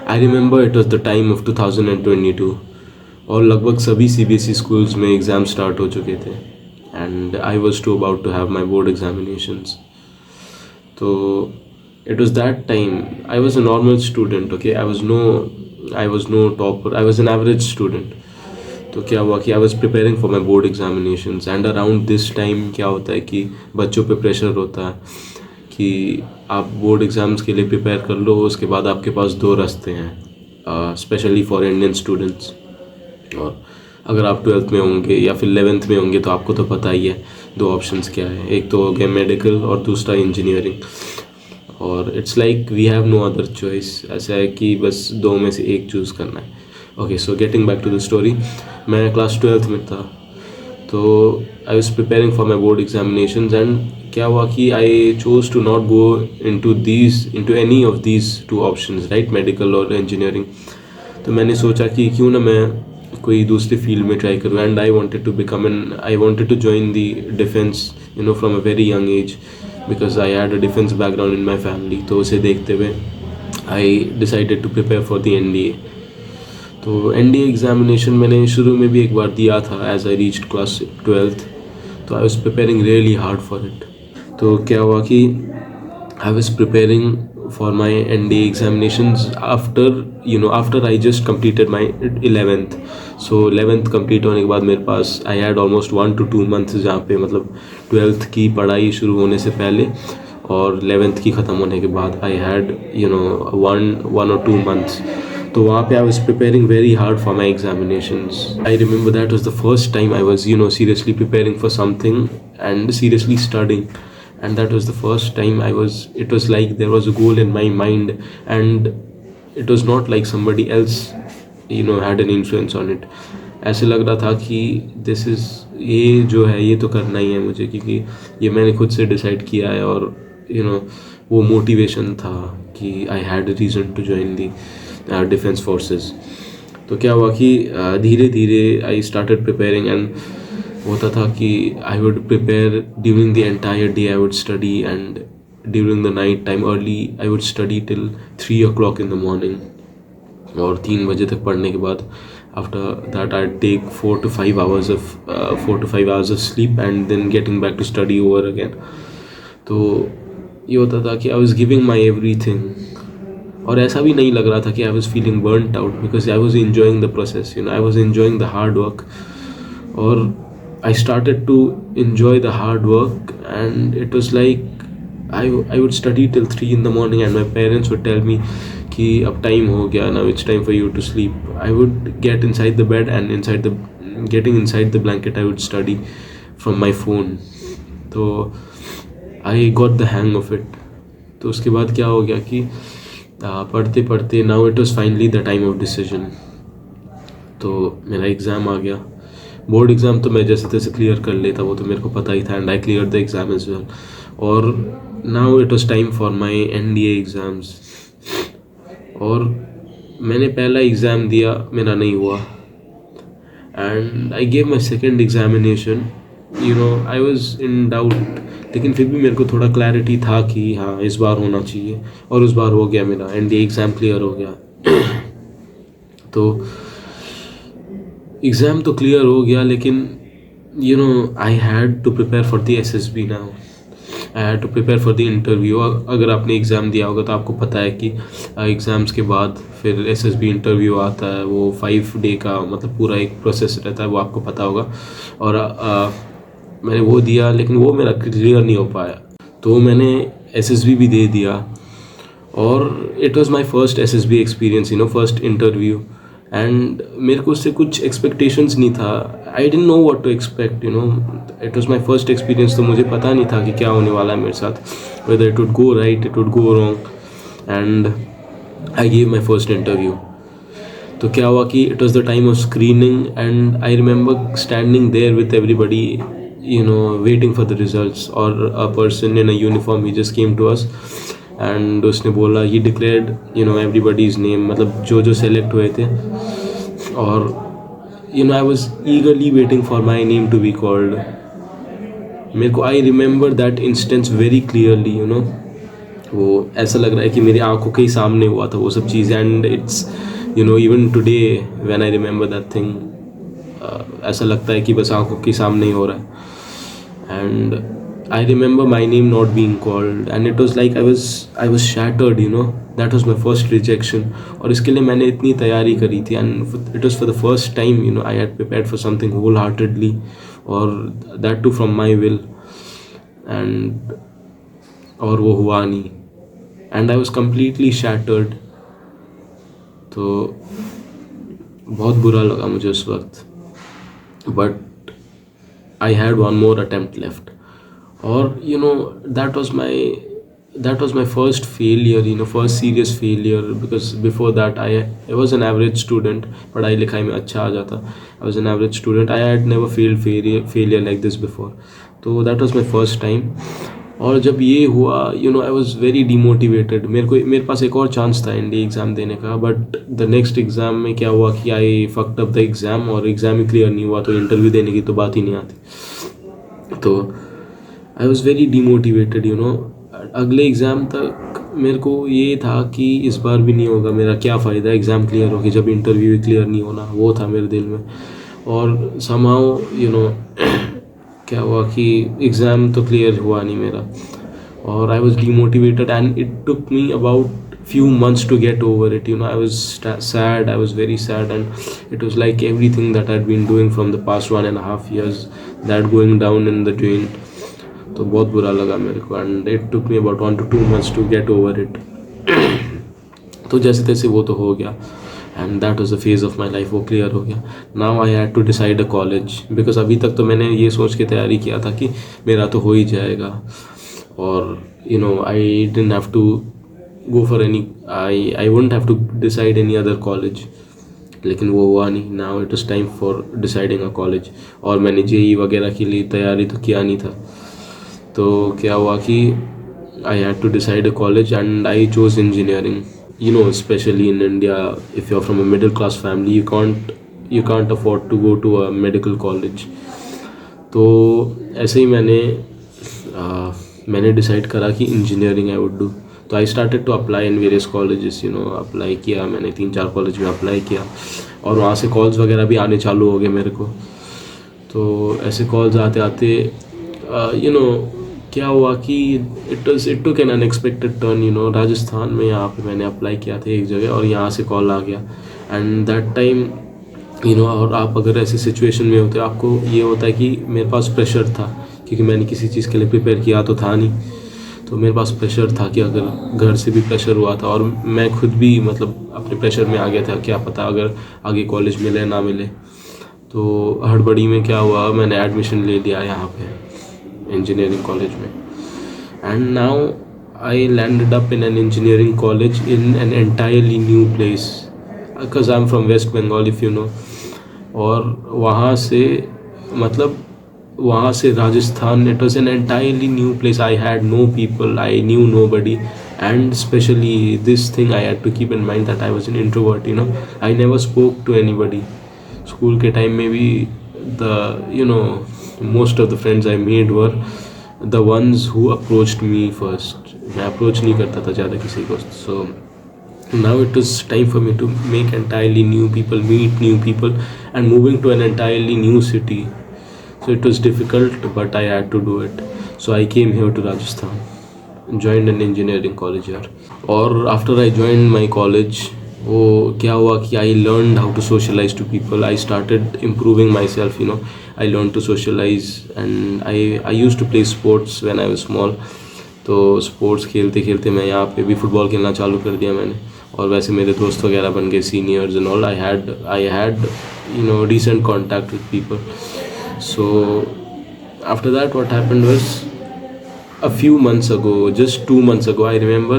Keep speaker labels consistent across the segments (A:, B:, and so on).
A: I remember it was the time of 2022 और लगभग सभी CBSE स्कूल्स में एग्ज़ाम स्टार्ट हो चुके थे and I was to about to have my board examinations. तो it was that time I was a normal student. Okay, I was no topper, I was an average student. तो क्या हुआ कि आई was preparing for my board examinations and around this time क्या होता है कि बच्चों पे प्रेशर होता है कि आप बोर्ड एग्ज़ाम्स के लिए प्रिपेयर कर लो, उसके बाद आपके पास दो रास्ते हैं स्पेशली फॉर इंडियन स्टूडेंट्स. और अगर आप 12th में होंगे या फिर 11th में होंगे तो आपको तो पता ही है दो ऑप्शंस क्या है, एक तो हो गया मेडिकल और दूसरा इंजीनियरिंग. और it's like we have no other choice, ऐसा है कि बस दो में से एक चूज़ करना है. Okay, so getting back to the story, मैं क्लास 12th में था तो I was preparing for my board examinations and क्या हुआ कि I chose to not go into any of these two options, right, medical और इंजीनियरिंग. तो मैंने सोचा कि क्यों ना मैं कोई दूसरी फील्ड में ट्राई करूँ and I wanted to join the defence from a very young age because I had a defence background in my family. तो उसे देखते हुए I decided to prepare for the NDA. तो NDA एग्जामिनेशन मैंने शुरू में भी एक बार दिया था as I reached class 12th. तो I was preparing really hard for it. तो क्या हुआ कि आई was preparing for my NDA examinations after I just completed my 11th. So 11th complete होने के बाद मेरे पास I had almost 1 to 2 months जहाँ पे मतलब 12th की पढ़ाई शुरू होने से पहले और 11th की ख़त्म होने के बाद आई हैड 1 or 2 months. तो वहाँ पे आई was preparing very hard for my examinations. I remember that was the first time I was seriously preparing for something and seriously studying. And that was the first time it was like there was a goal in my mind and it was not like somebody else had an influence on it. ऐसे लग रहा था कि ये जो है ये तो करना ही है मुझे, क्योंकि ये मैंने खुद से डिसाइड किया है और वो मोटिवेशन था कि I had a reason to join the defence forces. तो क्या हुआ कि धीरे धीरे आई स्टार्टेड प्रिपेयरिंग एंड होता था कि I would prepare during the entire day. I would study and during the night time early I would study till 3 o'clock in the morning. और 3 बजे तक पढ़ने के बाद after that I take 4 to 5 hours of sleep and then getting back to study over again. तो ये होता था कि I was giving my everything और ऐसा भी नहीं लग रहा था कि I was feeling burned out because I was enjoying the process, I was enjoying the hard work. और I started to enjoy the hard work and it was like I would study till 3 in the morning and my parents would tell me कि अब time हो गया, now it's time for you to sleep. I would get inside the bed and getting inside the blanket I would study from my phone. तो I got the hang of it. तो उसके बाद क्या हो गया कि पढ़ते पढ़ते now it was finally the time of decision. तो मेरा एग्ज़ाम आ गया. बोर्ड एग्ज़ाम तो मैं जैसे तैसे क्लियर कर लेता, वो तो मेरे को पता ही था and I clear the exam as well. और now it was time for my NDA exams. और मैंने पहला एग्ज़ाम दिया, मेरा नहीं हुआ and I gave my second examination. I was in doubt, लेकिन फिर भी मेरे को थोड़ा क्लैरिटी था कि हाँ इस बार होना चाहिए और उस बार हो गया, मेरा NDA एग्ज़ाम क्लियर हो गया. तो एग्ज़ाम तो क्लियर हो गया लेकिन I had to prepare for the SSB now. I had to prepare for the interview. अगर आपने एग्ज़ाम दिया होगा तो आपको पता है कि एग्ज़ाम्स के बाद फिर SSB इंटरव्यू आता है. वो 5 day का मतलब पूरा एक प्रोसेस रहता है, वो आपको पता होगा. और मैंने वो दिया लेकिन वो मेरा क्लियर नहीं हो पाया, तो मैंने SSB भी दे दिया. और it was my first SSB experience, first interview. And मेरे को उससे कुछ एक्सपेक्टेशंस नहीं था. I didn't know what to expect. It was my first experience, तो मुझे पता नहीं था कि क्या होने वाला है मेरे साथ, whether it would go right, it would go wrong. And I give my first interview. तो क्या हुआ कि it was the time of screening and I remember standing there with everybody waiting for the results. और a person in a uniform he just came to us and उसने बोला, ही declared everybody's name, मतलब जो select हुए थे. और I was eagerly waiting for my name to be called. मेरे को I remember that instance very clearly. वो ऐसा लग रहा है कि मेरी आंखों के ही सामने हुआ था वो सब चीज़. And it's even today when I remember that thing, ऐसा लगता है कि बस आंखों के सामने ही हो रहा है. And I remember my name not being called and it was like I was shattered. That was my first rejection. और इसके लिए मैंने इतनी तैयारी करी थी and it was for the first time I had prepared for something wholeheartedly, और that too from my will. And और वो हुआ नहीं. And I was completely shattered. तो बहुत बुरा लगा मुझे उस वक्त. But I had one more attempt left. और that was my first failure, first serious failure, because before that I was an average student. पढ़ाई लिखाई में अच्छा आ जाता. I was an average student. I had never failure like this before. तो that was my first time. और जब ये हुआ आई वॉज वेरी डिमोटिवेटेड. मेरे पास एक और चांस था NDA एग्ज़ाम देने का. बट द नेक्स्ट एग्ज़ाम में क्या हुआ कि आई फक्ड अप द एग्ज़ाम, और एग्ज़ाम ही क्लियर नहीं हुआ, तो इंटरव्यू देने की तो बात ही नहीं आती. तो आई वॉज वेरी डिमोटिवेटेड. अगले एग्ज़ाम तक मेरे को ये था कि इस बार भी नहीं होगा, मेरा क्या फ़ायदा एग्ज़ाम क्लियर होगी जब इंटरव्यू क्लियर नहीं होना. वो था मेरे दिल में. और समहाउ क्या हुआ कि एग्ज़ाम तो क्लियर हुआ नहीं मेरा, और I was demotivated and it took me about few months to get over it. I was sad. I was very sad, and it was like everything that I'd been doing from the past 1.5 years, that going down in the drain. तो बहुत बुरा लगा मेरे को, and it took me about 1 to 2 months to get over it. तो जैसे तैसे वो तो हो गया, and that was the phase of my life. वो क्लियर हो गया. Now I had to decide a college, because अभी तक तो मैंने ये सोच के तैयारी किया था कि मेरा तो हो ही जाएगा, और I didn't have to go for any, I wouldn't have to decide any other college. लेकिन वो हुआ नहीं. Now it was time for deciding a college. और मैंने JEE वगैरह के लिए तैयारी तो किया नहीं था. तो क्या हुआ कि I had to decide a college, and I chose engineering. Especially in India, if you're from a middle class family, you can't afford to go to a medical college. तो ऐसे ही मैंने डिसाइड करा कि इंजीनियरिंग आई वुड डू. तो I started to apply in various colleges. Apply किया मैंने, 3-4 college में apply किया, और वहाँ से कॉल्स वगैरह भी आने चालू हो गए मेरे को. तो ऐसे कॉल्स आते आते क्या हुआ कि it took an unexpected turn. Rajasthan में यहाँ पे मैंने अप्लाई किया था एक जगह, और यहाँ से कॉल आ गया. एंड दैट टाइम और आप अगर ऐसी सिचुएशन में होते, आपको ये होता है कि मेरे पास प्रेशर था, क्योंकि मैंने किसी चीज़ के लिए प्रिपेयर किया तो था नहीं. तो मेरे पास प्रेशर था कि अगर घर से भी प्रेशर हुआ था, और मैं खुद भी अपने प्रेशर में आ गया था, क्या पता अगर आगे कॉलेज मिले ना मिले. तो हड़बड़ी में क्या हुआ, मैंने एडमिशन ले लिया यहाँ पे इंजीनियरिंग कॉलेज में. And now I landed up in an engineering college in an entirely new place, because I am from West Bengal, if you know. और वहाँ से Rajasthan, it was an entirely new place. I had no people, I knew nobody. And specially this thing I had to keep in mind, that I was an introvert. I never spoke to anybody. School के time में भी most of the friends I made were the ones who approached me first. मैं approach नहीं करता था ज़्यादा किसी को. सो now it was time for me to make entirely new people, meet new people, and moving to an entirely new city. So it was difficult, but I had to do it. So I came here to Rajasthan, joined an engineering college here. और after I joined my college, वो क्या हुआ कि I learned how to socialize to people. I started improving myself. I learned to socialize, and I used to play sports when I was small. तो sports खेलते खेलते मैं यहाँ पे भी फुटबॉल खेलना चालू कर दिया मैंने. और वैसे मेरे दोस्त वगैरह बन गए, seniors and all. I had decent contact with people. So after that, what happened was, a few months ago, just 2 months ago, I remember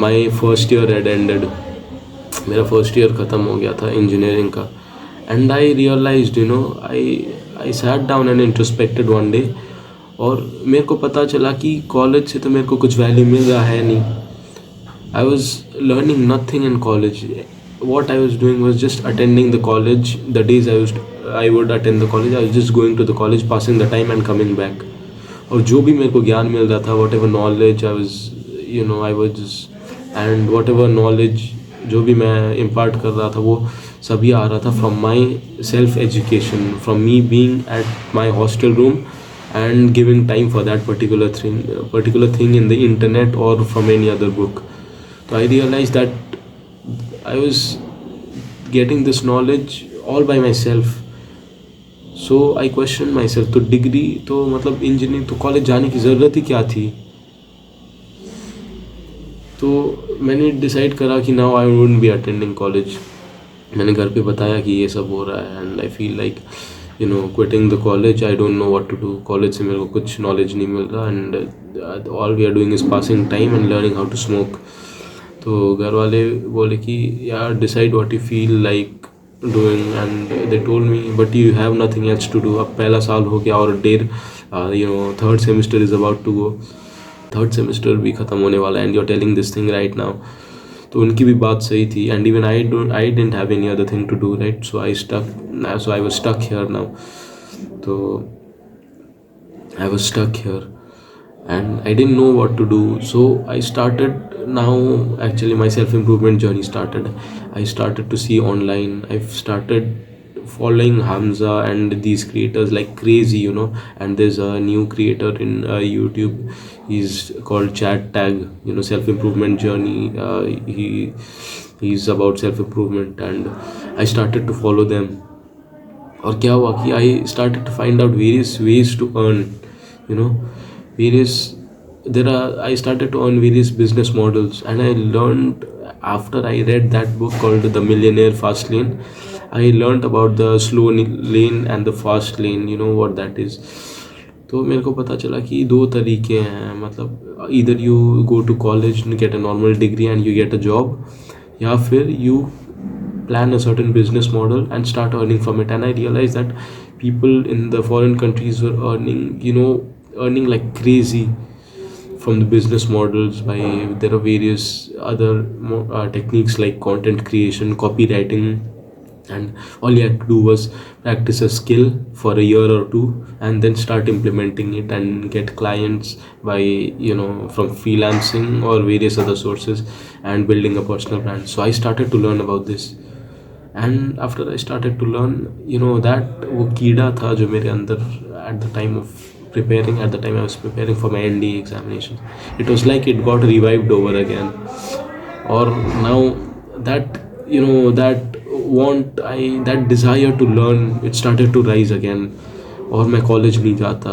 A: my first year had ended. मेरा फर्स्ट ईयर ख़त्म हो गया था engineering का. And I realised, I sat down and introspected one day, और मेरे को पता चला कि कॉलेज से तो मेरे को कुछ वैल्यू मिल रहा है नहीं. I was learning nothing in college. What I was doing was just attending the college. The days I would attend the college, I was just going to the college, passing the time and coming back. और जो भी मेरे को ज्ञान मिल रहा था, whatever knowledge I was I was and what ever knowledge जो भी मैं इम्पार्ट कर रहा था वो सभी आ रहा था from my self education, from me being at my hostel room and giving time for that particular thing in the internet or from any other book. So I realized that I was getting this knowledge all by myself. So I questioned myself, तो degree तो मतलब engineering तो college जाने की ज़रूरत ही क्या थी. तो मैंने डिसाइड करा कि now I wouldn't be attending college. मैंने घर पे बताया कि ये सब हो रहा है and I feel like quitting the college. I don't know what to do. College से मेरे को कुछ नॉलेज नहीं मिल रहा and all we are doing is passing time and learning how to smoke. तो घर वाले बोले कि यार decide what you feel like doing and they told me but you have nothing else to do. अब पहला साल हो गया और डेढ़ third semester is about to go. Third semester भी ख़त्म होने वाला है and you are telling this thing right now. तो उनकी भी बात सही थी and even I didn't have any other thing to do right. So I was stuck here now. तो I was stuck here and I didn't know what to do. So I started, now actually my self improvement journey started. I started to see online. I've started following Hamza and these creators like crazy, and there's a new creator in YouTube. He's called Chat Tag, self improvement journey. He's about self improvement and I started to follow them. और क्या हुआ कि I started to find out various ways to earn, I started to earn various business models and I learned after I read that book called The Millionaire Fast Lane. I learned about the slow lane and the fast lane, what that is. तो मेरे को पता चला कि दो तरीके हैं, मतलब either you go to college and get a normal degree and you get a job, या फिर you plan a certain business model and start earning from it. And I realized that people in the foreign countries were earning like crazy from the business models. There are various other techniques like content creation, copywriting, and all you had to do was practice a skill for a year or two and then start implementing it and get clients by from freelancing or various other sources and building a personal brand. So I started to learn about this and after I started to learn that वो कीड़ा था जो मेरे अंदर at the time I was preparing for my NDA examination. It was like it got revived over again. Or now that that desire to learn, it started to rise again. और मैं college नहीं जाता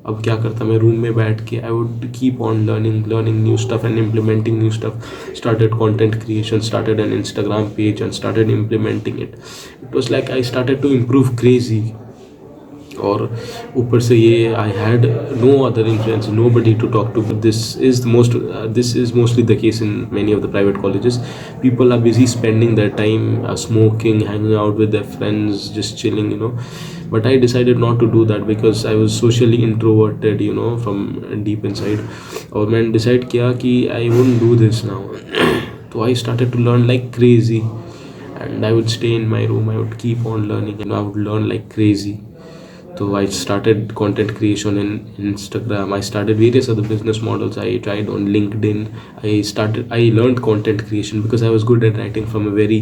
A: अब क्या करता मैं room में बैठ के I would keep on learning new stuff and implementing new stuff. Started content creation, started an Instagram page and started implementing it. It was like I started to improve crazy. और ऊपर से ये I had no other influence, nobody to talk to. This is mostly the case in many of the private colleges. People are busy spending their time smoking, hanging out with their friends, just chilling, But I decided not to do that because I was socially introverted, from deep inside. और मैंने decide किया कि I wouldn't do this now. So I started to learn like crazy and I would stay in my room. I would keep on learning and I would learn like crazy. So I started content creation in Instagram. I started various other business models. I tried on LinkedIn. I learned content creation because I was good at writing from a very,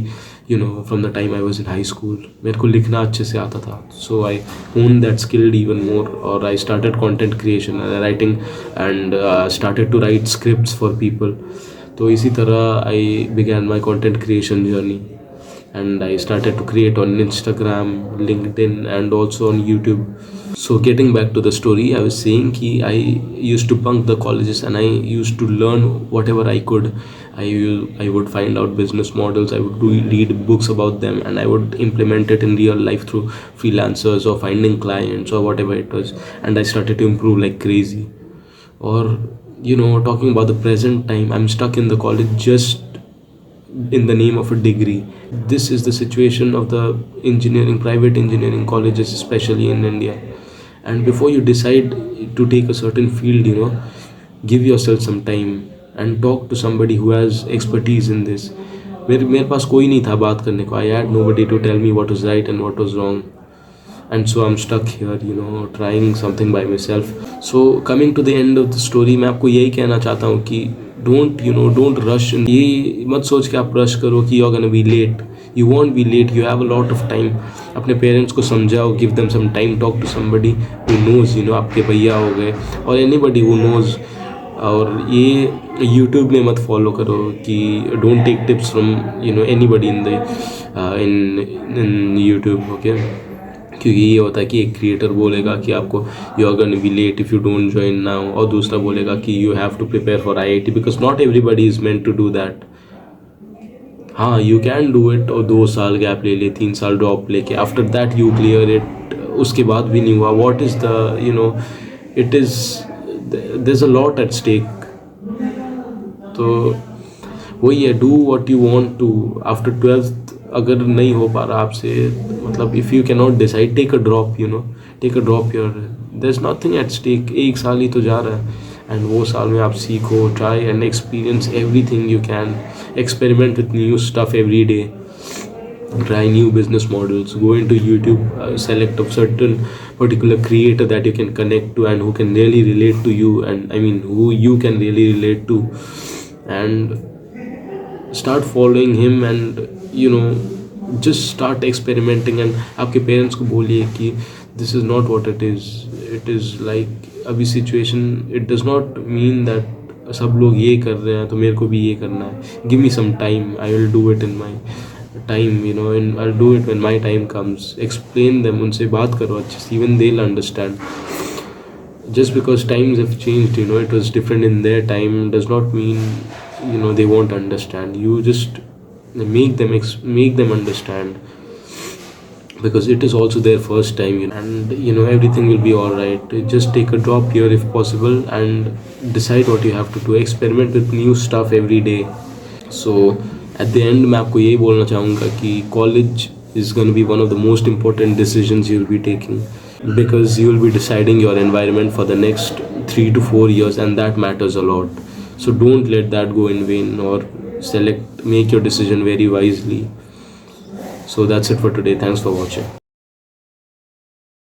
A: from the time I was in high school. मेरे को लिखना अच्छे से आता था. So I honed that skill even more. Or I started content creation and writing and started to write scripts for people. तो इसी तरह I began my content creation journey. And I started to create on Instagram, LinkedIn and also on YouTube. So getting back to the story, I was saying कि I used to bunk the colleges and I used to learn whatever I could. I would find out business models, I would read books about them and I would implement it in real life through freelancers or finding clients or whatever it was. And I started to improve like crazy. Or talking about the present time, I'm stuck in the college just in the name of a degree. This is the situation of the private engineering colleges, especially in India. And before you decide to take a certain field, give yourself some time and talk to somebody who has expertise in this. मेरे पास कोई नहीं था बात करने को. I had nobody to tell me what was right and what was wrong. and so I'm stuck here, trying something by myself. So coming to the end of the story, मैं आपको यही कहना चाहता हूँ कि don't rush. ये मत सोच के आप rush करो कि you're gonna be late. You won't be late, you have a lot of time. अपने पेरेंट्स को समझाओ, give them some time, talk to somebody who knows, आपके भैया हो गए और anybody who knows. और ये यूट्यूब में मत फॉलो करो कि don't take tips from anybody in the in YouTube, okay. क्योंकि ये होता है कि एक क्रिएटर बोलेगा कि आपको you are gonna be late if you don't join now, और दूसरा बोलेगा कि you have to prepare for IIT, because not everybody is meant to do that. हाँ, यू कैन डू इट, और 2 साल गैप ले ले, 3 साल ड्रॉप लेके, after that you clear it. उसके बाद भी नहीं हुआ, what is the it is there's a lot at stake. तो वही है, do what you want to. After 12th अगर नहीं हो पा रहा आपसे, मतलब if you can not decide, take a drop, take a drop your, there is nothing at stake. 1 साल ही तो जा रहा है, एंड वो साल में आप सीखो, try and experience everything you can, experiment with new stuff every day, try new business models, go into YouTube, select a certain particular creator that you can connect to and who can really relate to you, and I mean who you can really relate to, and start following him, and just start experimenting. And आपके parents को बोलिए कि this is not what it is like अभी situation, it does not mean that सब लोग ये कर रहे हैं तो मेरे को भी ये करना है. Give me some time, I will do it in my time, and I'll do it when my time comes. Explain them, उनसे बात करो अच्छे से, even they'll understand. Just because times have changed, it was different in their time, does not mean they won't understand. You just make them understand, because it is also their first time, and everything will be all right. Just take a drop here if possible and decide what you have to do. Experiment with new stuff every day. So at the end मैं आपको यही बोलना चाहूँगा कि college is going to be one of the most important decisions you'll be taking, because you'll be deciding your environment for the next 3 to 4 years, and that matters a lot. So don't let that go in vain, or make your decision very wisely. So that's it for today. Thanks for watching.